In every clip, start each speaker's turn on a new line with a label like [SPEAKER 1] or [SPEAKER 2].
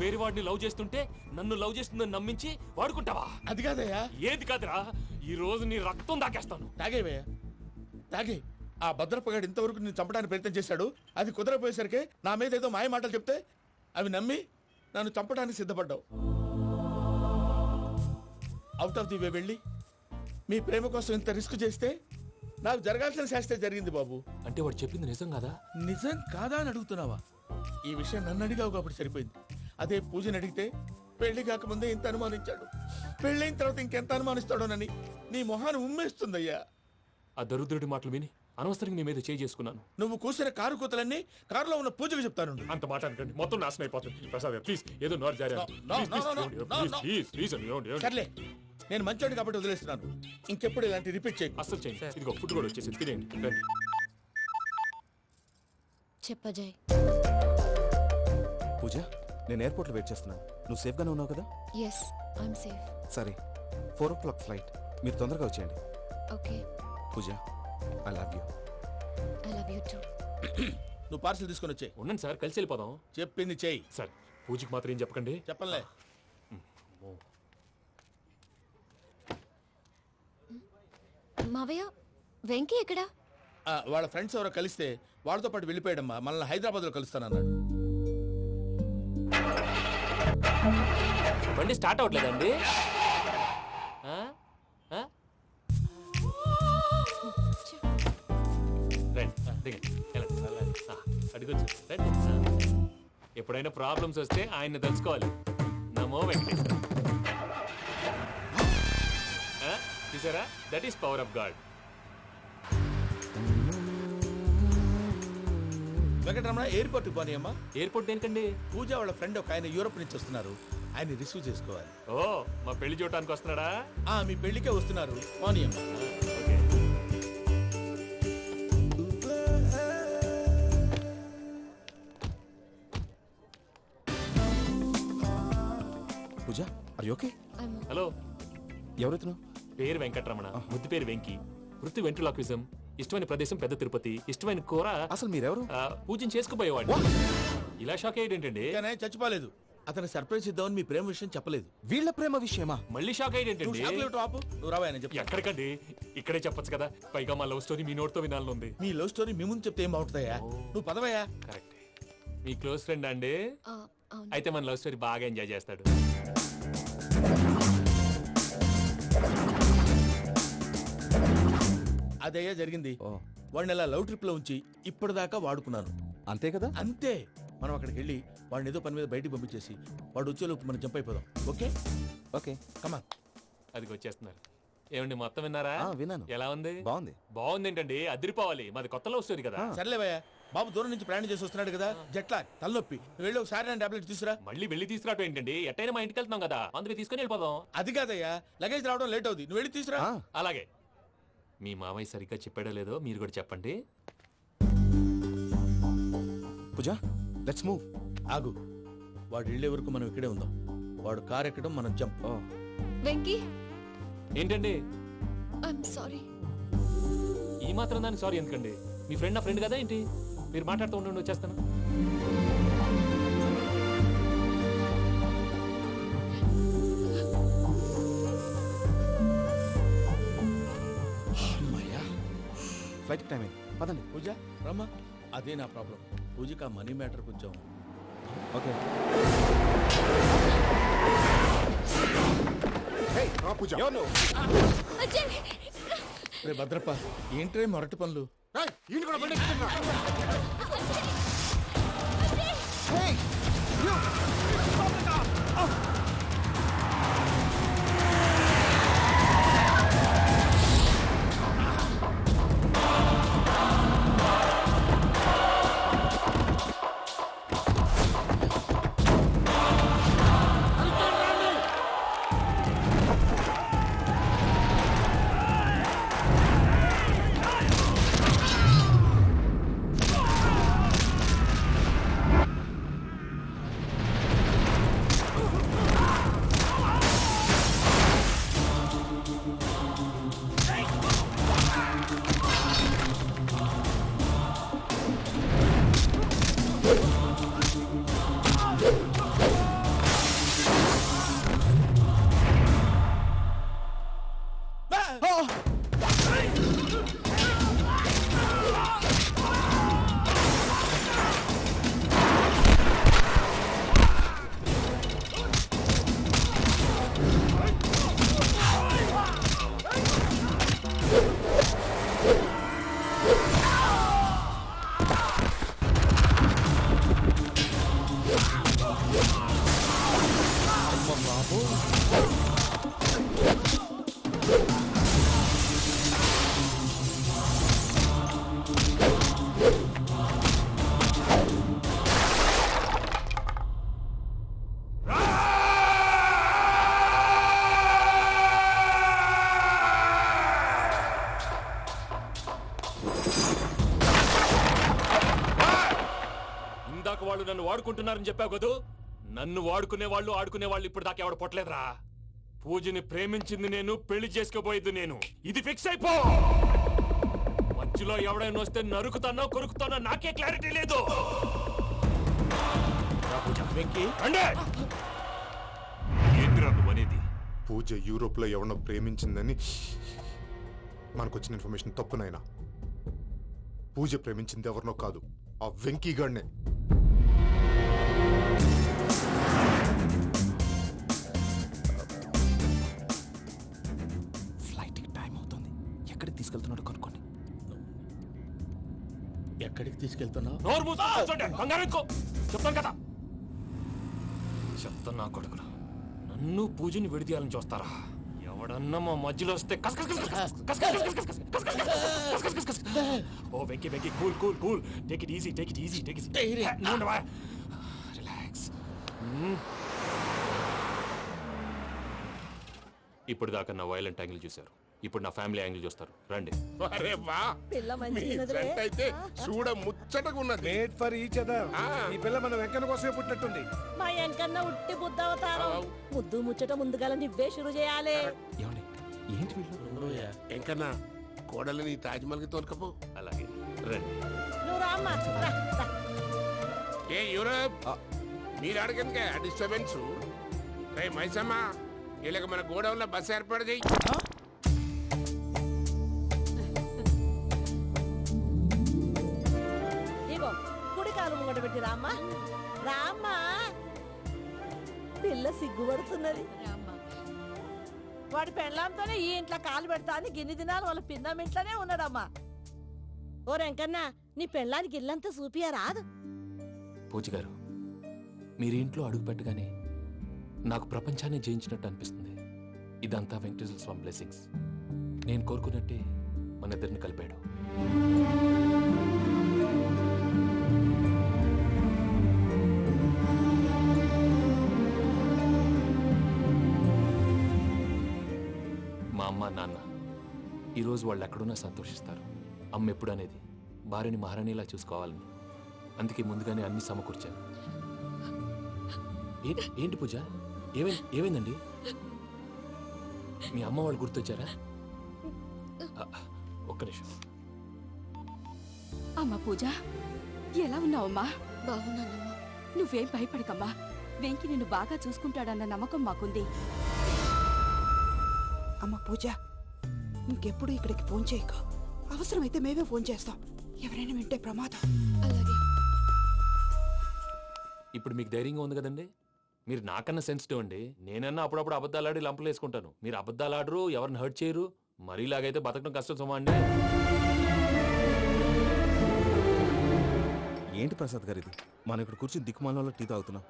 [SPEAKER 1] వేరే వాడిని లవ్ చేస్తుంటే నన్ను లవ్ చేస్తుందని నమ్మించి వాడుకుంటావా?
[SPEAKER 2] అది కాదయ్యా.
[SPEAKER 1] ఏది కాదురా, ఈ రోజు నీ రక్తం దాకేస్తాను.
[SPEAKER 2] తాగేవయ్యా, తాగే. ఆ భద్రపగాడు ఇంతవరకు నేను చంపడానికి ప్రయత్నం చేశాడు. అది కుదరపోయేసరికి నా మీద ఏదో మాయ మాటలు చెప్తే అవి నమ్మి నన్ను చంపడానికి సిద్ధపడ్డావు. అవుట్ ఆఫ్ ది వే వెళ్ళి మీ ప్రేమ కోసం ఇంత రిస్క్ చేస్తే నాకు జరగాల్సిన శాస్త్రే జరిగింది బాబు.
[SPEAKER 1] అంటే వాడు చెప్పింది నిజం కదా?
[SPEAKER 2] నిజం కాదా అని అడుగుతున్నావా? ఈ విషయం నన్ను అడిగావు కాబట్టి సరిపోయింది. అదే పూజని అడిగితే పెళ్లి కాకముందే ఇంత అనుమానించాడు, పెళ్ళైన తర్వాత ఇంకెంత అనుమానిస్తాడోనని నీ మొహాన్ని ఉమ్మేస్తుందయ్యా.
[SPEAKER 1] ఆ దరిద్రుడి మాటలు విని అనవసరంగా నీ మీద చేయి చేసుకున్నాను.
[SPEAKER 2] నువ్వు కూసిన కారు కూతలన్నీ కారులో ఉన్న పూజకు చెప్తాను.
[SPEAKER 1] అంత మాట అనకండి, మొత్తం నాశనం అయిపోతుంది. ప్రసాద్ ప్లీజ్, ఏదో నోరు జారీ.
[SPEAKER 2] సర్లే, నేను మంచోడి కాబట్టి వదిలేస్తున్నాను. ఇంకెప్పుడు ఇలాంటి రిపీట్ చేయకు.
[SPEAKER 1] అస్సలు చేయండి. ఇదిగో ఫుడ్ కూడా వచ్చేసి తినేయండి. రండి.
[SPEAKER 3] చెప్పజాయ్.
[SPEAKER 4] పూజ, నేను ఎయిర్పోర్ట్లో వెయిట్ చేస్తున్నాను. నువ్వు సేఫ్గానే ఉన్నావు కదా?
[SPEAKER 3] Yes, I'm safe.
[SPEAKER 4] సరే, 4 o'clock ఫ్లైట్. మీరు తొందరగా వచ్చేయండి.
[SPEAKER 3] Okay.
[SPEAKER 4] Pooja, I love you.
[SPEAKER 3] I love you too.
[SPEAKER 2] నువ్వు పార్సల్ తీసుకొని వచ్చే.
[SPEAKER 1] ఉండండి సార్, కలిసి వెళ్ళిపోదాం.
[SPEAKER 2] చెప్పింది చెయ్యి.
[SPEAKER 1] సార్, పూజకి మాత్రం ఏం చెప్పకండి.
[SPEAKER 2] చెప్పలే.
[SPEAKER 3] మావయ్య, వెంకీ ఎక్కడా?
[SPEAKER 2] వాళ్ళ ఫ్రెండ్స్ ఎవరో కలిస్తే వాళ్ళతో పాటు వెళ్ళిపోయాడమ్మా. మనల్ని హైదరాబాద్లో కలుస్తానన్నాడు.
[SPEAKER 1] బండి స్టార్ట్ అవ్వట్లేదండి. అడుగొచ్చు. ఎప్పుడైనా ప్రాబ్లమ్స్ వస్తే ఆయన్ని తెలుసుకోవాలి. నమో వెంకటేశ్వర. చూసారా, that is power of God.
[SPEAKER 2] Venkataramana, ఎయిర్పోర్ట్కి పోనీ అమ్మా.
[SPEAKER 1] ఎయిర్పోర్ట్ దేనికండి?
[SPEAKER 2] పూజ వాళ్ళ ఫ్రెండ్ ఒక ఆయన యూరోప్ నుంచి వస్తున్నారు. ఆయన రిసీవ్ చేసుకోవాలి.
[SPEAKER 1] ఓ, మా పెళ్లి చూడటానికి వస్తున్నాడా?
[SPEAKER 2] మీ పెళ్లికే వస్తున్నారు. పోనీ అమ్మా.
[SPEAKER 1] Okay.
[SPEAKER 4] Pooja, are you okay?
[SPEAKER 1] Hello,
[SPEAKER 4] ఎవరెత్తును?
[SPEAKER 1] పేరు వెంకటరమణ, ముద్దు పేరు వెంకీ, వృత్తి వెంట్రులాక్విజం, ఇష్టమైన ప్రదేశం పెద్ద తిరుపతి, ఇష్టమైన కూర.
[SPEAKER 4] అసలు మీరెవరు?
[SPEAKER 1] పూజను చేసుకుపోయేవాడు. ఇలా షాక్ అయ్యేటండి?
[SPEAKER 2] కానీ ఆయన చచ్చిపోలేదు. అతను సర్ప్రైజ్ ఇద్దామని మీ ప్రేమ విషయం చెప్పలేదు.
[SPEAKER 4] వీళ్ళ ప్రేమ విషయమా?
[SPEAKER 1] మళ్ళీ షాక్ అయ్యేటండి?
[SPEAKER 2] నువ్వు రావా ఆయన చెప్పి.
[SPEAKER 1] ఎక్కడికండి, ఇక్కడే చెప్పొచ్చు కదా. పైగా మా లవ్ స్టోరీ మీ నోట్తో వినాలని ఉంది.
[SPEAKER 2] మీ లవ్ స్టోరీ మీ ముందు చెప్తే ఏం బాగుంటుందయ్యా? నువ్వు పదవయ్యా.
[SPEAKER 1] కరెక్ట్. మీ క్లోజ్ ఫ్రెండ్ అండి? అయితే మన లవ్ స్టోరీ బాగా ఎంజాయ్ చేస్తాడు.
[SPEAKER 2] అదయ్యా జరిగింది. వాడిని అలా లవ్ ట్రిప్ లో ఉంచి ఇప్పటిదాకా వాడుకున్నాను.
[SPEAKER 4] అంతే కదా?
[SPEAKER 2] అంతే. మనం అక్కడికి వెళ్ళి వాడిని ఏదో పని మీద బయటికి పంపించేసి వాడు వచ్చేలోపు మనం జంప్ అయిపోదాం. ఓకే
[SPEAKER 4] ఓకే,
[SPEAKER 2] కమా.
[SPEAKER 1] అది వచ్చేస్తున్నారు. ఏమండి, మొత్తం విన్నారా?
[SPEAKER 4] విన్నాను.
[SPEAKER 1] ఎలా ఉంది?
[SPEAKER 4] బాగుంది.
[SPEAKER 1] బాగుంది ఏంటండి, అదిరిపోవాలి. మాది కొత్త లవ్ స్టోరీ కదా.
[SPEAKER 2] సర్లేవయ్యా, బాబు దూరం నుంచి ప్రయాణం చేసి వస్తున్నాడు కదా, జట్లా తలనొప్పి. వెళ్ళి ఒకసారి నా టాబ్లెట్ తీసురా.
[SPEAKER 1] మళ్ళీ వెళ్ళి తీసుకురావటం ఏంటండి? ఎట్టైనా మా ఇంటికి వెళ్తున్నాం కదా, అందుకే తీసుకుని వెళ్ళిపోదాం.
[SPEAKER 2] అది కాదయ్యా, లగేజ్ రావడం లేట్ అవుతుంది. నువ్వు వెళ్ళి తీసురా.
[SPEAKER 1] అలాగే. మీ మామయ్య సరిగ్గా చెప్పాడో లేదో మీరు కూడా చెప్పండి.
[SPEAKER 4] పూజ, లెట్స్ మూవ్.
[SPEAKER 2] ఆగు, వాడు వెళ్ళే వరకు మనం ఇక్కడే ఉందాం. వాడు కార్ ఎక్కడం, మనం జంప్.
[SPEAKER 3] వెంకీ,
[SPEAKER 1] ఏంటండి?
[SPEAKER 3] I'm sorry.
[SPEAKER 1] ఈ మాత్రం దాన్ని సారీ ఎందుకండి? మీ ఫ్రెండ్ నా ఫ్రెండ్ కదా ఏంటి? మీరు మాట్లాడుతూ ఉండండి, వచ్చేస్తాను.
[SPEAKER 4] ఫ్లైట్ టైం అయింది, పదండి.
[SPEAKER 2] పూజ రమ్మా. అదే నా ప్రాబ్లం. పూజకి ఆ మనీ మ్యాటర్ కొంచెం.
[SPEAKER 4] ఓకే.
[SPEAKER 2] రే భద్రప్ప, ఏంట్రే మొరటి పనులు?
[SPEAKER 1] ఇందాక వాళ్ళు నన్ను వాడుకుంటున్నారని చెప్పావు కదూ. నన్ను వాడుకునే వాళ్ళు ఆడుకునే వాళ్ళు ఇప్పుడు దాకా ఎవడ పొట్టలేదురా. పూజని ప్రేమించింది నేను, పెళ్లి చేసుకోబోయేది నేను. ఇది ఫిక్స్ అయిపో. మధ్యలో ఎవడైనా వస్తే నరుకుతానో కొరుకుతానో నాకే క్లారిటీ లేదు.
[SPEAKER 2] వెంకీ
[SPEAKER 1] ఏంద్రా నువ్వనేది?
[SPEAKER 5] పూజ యూరోప్ లో ఎవరినో ప్రేమించిందని మనకొచ్చిన ఇన్ఫర్మేషన్ తప్పునైనా. పూజ ప్రేమించింది ఎవరినో కాదు, ఆ వెంకీ గాడినే.
[SPEAKER 4] ఫ్లైట్ టైం అవుతుంది. ఎక్కడికి తీసుకెళ్తున్నాడో కనుక్కోండి.
[SPEAKER 2] ఎక్కడికి తీసుకెళ్తున్నావు?
[SPEAKER 1] నోరు మూసుకొని కూర్చోండి. బంగారం ఎక్కు. చెప్తాను కదా. చెప్తాను నా కొడుకులు. నన్ను పూజని విడిదీయాలని చూస్తారా? ఎవడన్నా మా మధ్యలో వస్తే కస్ కస్ కస్ కస్ కస్ కస్ కస్ కస్ కస్ కస్ కస్ కస్ కస్ కస్. ఓ Venky Venky, cool cool cool. Take it easy, take it easy, take it easy. Relax. ఇప్పుడు దాకా నా వైలెంట్ యాంగిల్ చూశారు. ఇప్పుడు నా ఫ్యామిలీ యాంగిల్ చూస్తారు. రండి.
[SPEAKER 2] అరే వా,
[SPEAKER 6] పిల్ల
[SPEAKER 2] మీ
[SPEAKER 6] మంచిగున్నదిలే.
[SPEAKER 2] జంట అయితే చూడ ముచ్చటగా ఉన్నది.
[SPEAKER 7] Made for each other. ఈ పిల్ల మన వెంకన్న కోసమే పుట్టినట్టుంది.
[SPEAKER 6] మా వెనకన్నా ఉట్టి బుద్ధవతారం.
[SPEAKER 2] అవు.
[SPEAKER 6] ముద్దు ముచ్చట ముందుగాల నువ్వే షురు చేయాలి.
[SPEAKER 4] ఏమండి ఏంటి వీళ్ళు?
[SPEAKER 2] ఎంకన్నా కోడలిని తాజ్మహల్ కి తోలుకపో.
[SPEAKER 1] అలాగే రండి.
[SPEAKER 6] నువ్వు రామ్మా, రా, రా.
[SPEAKER 2] ఏ యూరప్, మీరు అడగందుకే డిస్టర్బెన్స్. రే మైసమ్మ, వీళ్ళకి మన గోడౌన్ లో బస్ ఏర్పాటు చేయి.
[SPEAKER 6] ఇగో కుడి కాలు ముంగట పెట్టి రామ్మా, రామ్మా. పిల్ల సిగ్గుపడుతున్నది. వాడి పెళ్ళాంతోనే ఈ ఇంట్లో కాలు పెడతా అని గిన్ని దినాలు వాళ్ళ పిన్నం ఇంట్లోనే ఉన్నాడమ్మా. ఓ వెంకన్న, నీ పెళ్ళానికి ఇల్లంతా చూపియా రాదు.
[SPEAKER 1] పూజ గారు, మీరు ఇంట్లో అడుగు పెట్టగానే నాకు ప్రపంచాన్ని జయించినట్టు అనిపిస్తుంది. ఇదంతా వెంకటేశ్వర స్వామి బ్లెస్సింగ్స్. నేను కోరుకున్నట్టే మన ఇద్దరిని కలిపాడు. మా అమ్మ నాన్న ఈరోజు వాళ్ళు ఎక్కడున్నా సంతోషిస్తారు. అమ్మ ఎప్పుడు అనేది భార్యని మహారాణిలా చూసుకోవాలని. అందుకే ముందుగానే అన్ని సమకూర్చాను. ఏంటి పూజ, ఏమైందండి? మీ అమ్మ వాళ్ళు గుర్తొచ్చారా? ఒక్క నిమిషం.
[SPEAKER 8] అమ్మా పూజ, ఎలా ఉన్నావమ్మా?
[SPEAKER 3] బాగున్నానమ్మా.
[SPEAKER 8] నువ్వేం భయపడకమ్మా. వెంకి నిన్ను బాగా చూసుకుంటాడన్న నమ్మకం మాకుంది.
[SPEAKER 9] అమ్మ పూజ, ఇంకెప్పుడు ఇక్కడికి ఫోన్ చేయక. అవసరమైతే మేమే ఫోన్ చేస్తాం. ఎవరైనా వింటే ప్రమాదం.
[SPEAKER 3] అలాగే.
[SPEAKER 1] ఇప్పుడు మీకు ధైర్యంగా ఉంది కదండి. మీరు నాకన్నా సెన్సిటివ్ అండి. నేనన్నా అప్పుడప్పుడు అబద్ధాలాడి లంపలు వేసుకుంటాను. మీరు అబద్ధాలు ఆడరు, ఎవరిని హర్ట్ చేయరు. మరీలాగైతే బతకడం కష్టం సుమా అండి.
[SPEAKER 4] ఏంటి ప్రసాద్ గారు ఇది? మనం ఇక్కడ కూర్చుని దిక్కుమాలలో టీ తాగుతున్నాం.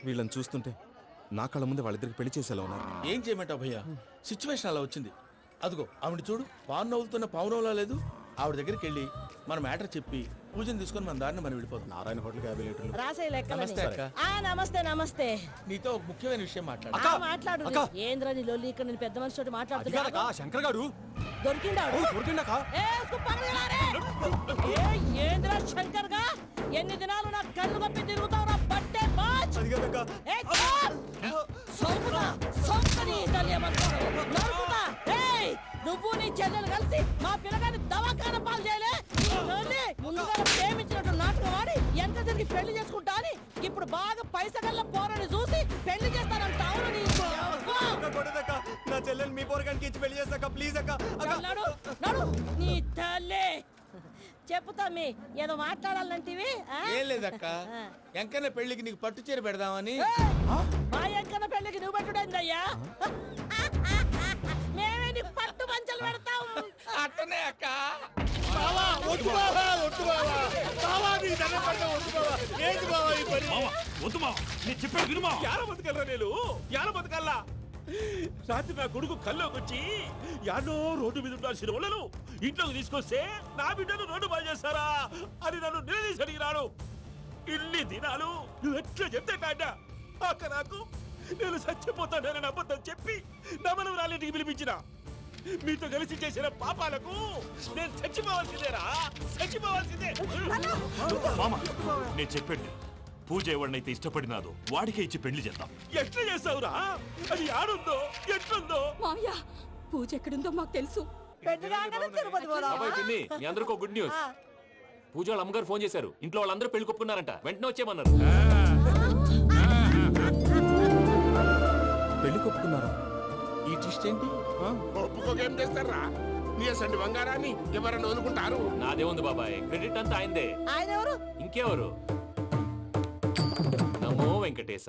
[SPEAKER 4] వీళ్ళని చూస్తుంటే నా కళ్ళ ముందే వాళ్ళిద్దరికి పెళ్లి చేసేలా ఉన్నారు.
[SPEAKER 2] ఏం చేయమంటావు భయ్యా, సిచ్యువేషన్ అలా వచ్చింది. అదిగో ఆవిడ చూడు, పావు నవ్వులుతున్న పావునవ్వులా లేదు. ఆవిడ దగ్గరికి వెళ్ళి మన మ్యాటర్ చెప్పి పూజను తీసుకొని మన దారిని మనం వెళ్ళిపోతాం.
[SPEAKER 4] నారాయణ హోటల్కి 50 లీటర్లు.
[SPEAKER 6] రాసే
[SPEAKER 2] నమస్తే
[SPEAKER 6] లెక్క.
[SPEAKER 2] అక్క.
[SPEAKER 6] నమస్తే నమస్తే.
[SPEAKER 2] నీతో ఒక ముఖ్యమైన విషయం మాట్లాడు.
[SPEAKER 6] మాట్లాడు. ఏంద్రా నీ లొల్లి? ఇక్కడ నేను పెద్ద మనిషి తోటి మాట్లాడుతున్నా.
[SPEAKER 4] శంకర్ గారు
[SPEAKER 6] దొరికిండాడు. ఏంద్రా శంకర్ గా? ఎన్ని దినాలు నా కళ్ళు కప్పి తిరుగుతావు నా బట్టే బాచ్. నువ్వు నీ చెల్లెలు కలిసి మా పిల్లగాని దవాఖాన పాలు చేయలే. ముందుగా ప్రేమించినట్టు నాటకం ఆడి ఎంత తిరిగి పెళ్లి చేసుకుంటా అని ఇప్పుడు బాగా పైసగల్ల పోరని చూసి పెళ్లి చేస్తానంటావు.
[SPEAKER 4] నా చెల్లెలు మీ పోరగానికి ఇచ్చి పెళ్లి చేస్తాక ప్లీజ్ అక్క.
[SPEAKER 6] నడు నీ తల్లి. చెప్పుతా మీ ఏదో మాట్లాడాలంటివి.
[SPEAKER 2] ఏం లేదక్క, ఎంకన్న పెళ్లికి నీకు పట్టు చీర పెడదామని.
[SPEAKER 6] మా ఎంకన్న పెళ్లికి నువ్వు పెట్టుడైందయ్యా? మేమే నీకు పట్టు పంచలు పెడతాం.
[SPEAKER 2] అట్టనే అక్క. బావా, ఒట్టు బావా, ఒట్టు బావా. ఏంటి బావా ఈ పని?
[SPEAKER 1] వద్దు మావ నేను చెప్పేది విను మావ.
[SPEAKER 2] యాడ బతకల్లా నేను యాడ బతకల్లా రాత్రి నా కొడుకు కల్లోకి వచ్చి యాడో రోడ్డు మీద ఉండాల్సిన వాళ్ళను ఇంట్లోకి తీసుకొస్తే నా బిడ్డను రోడ్డు బాగా చేస్తారా అని నన్ను నిలదీసి అడిగినాడు. ఇన్ని దినాలు నువ్వు ఎట్లా చెప్తే కాట అక్క నాకు నేను చచ్చిపోతానని అబద్ధం చెప్పి నమ్మనం రాలింటికి పిలిపించిన. మీతో కలిసి చేసిన పాపాలకు నేను చచ్చిపోవాల్సిందేరా, చచ్చిపోవాల్సిందే.
[SPEAKER 1] మామ నేను చెప్పండి పూజ ఎవరినైతే ఇష్టపడినాదో వాడికే ఇచ్చి పెళ్లి చేద్దాం.
[SPEAKER 2] ఎట్లా చేస్తావురా? అది ఆడుందో ఎట్లుందో.
[SPEAKER 8] మావయ్య పూజ ఎక్కడుందో మాకు తెలుసు.
[SPEAKER 6] పెళ్లి రాగానే తిరుపతి పోదామా?
[SPEAKER 1] అబ్బాయి పిన్ని మీ అందరికీ గుడ్ న్యూస్. పూజ వాళ్ళ అమ్మగారు ఫోన్ చేశారు. ఇంట్లో వాళ్ళందరూ పెళ్లి కొప్పుకున్నారంట. వెంటనే వచ్చేయమన్నారు.
[SPEAKER 4] పెళ్లి కొప్పుకున్నారా?
[SPEAKER 2] ఈ ట్విస్ట్ ఏంటి? ఒప్పుకోకేం చేస్తారా? నీ అసంటి బంగారాన్ని ఎవరన్నా వదులుకుంటారు?
[SPEAKER 1] నాదే ఉంది బాబాయ్, క్రెడిట్ అంతా ఆయనదే.
[SPEAKER 6] ఆయన ఎవరు?
[SPEAKER 1] ఇంకెవరు? నమో వెంకటేశ.